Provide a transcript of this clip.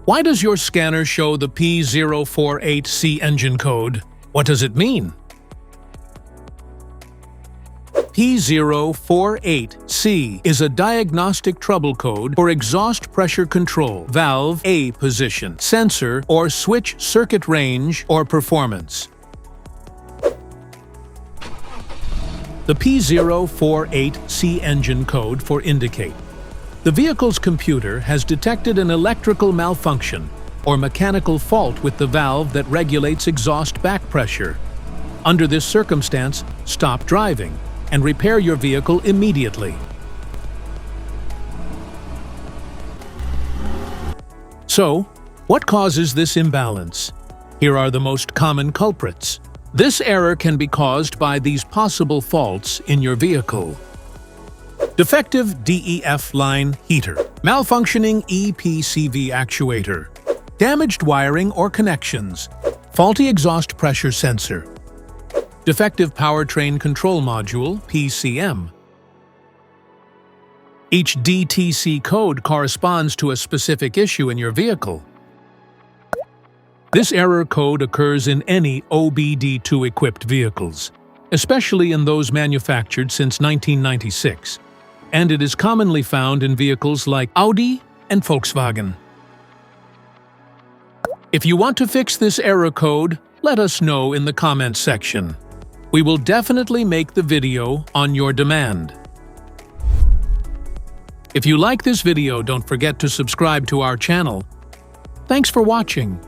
Why does your scanner show the P048C engine code? What does it mean? P048C is a diagnostic trouble code for exhaust pressure control, valve A position, sensor or switch circuit range or performance. The P048C engine code for indicate. The vehicle's computer has detected an electrical malfunction or mechanical fault with the valve that regulates exhaust back pressure. Under this circumstance, stop driving and repair your vehicle immediately. So, what causes this imbalance? Here are the most common culprits. This error can be caused by these possible faults in your vehicle. Defective DEF line heater, malfunctioning EPCV actuator, damaged wiring or connections, faulty exhaust pressure sensor, defective powertrain control module (PCM). Each DTC code corresponds to a specific issue in your vehicle. This error code occurs in any OBD2-equipped vehicles, especially in those manufactured since 1996, and it is commonly found in vehicles like Audi and Volkswagen. If you want to fix this error code, let us know in the comments section. We will definitely make the video on your demand. If you like this video, don't forget to subscribe to our channel. Thanks for watching.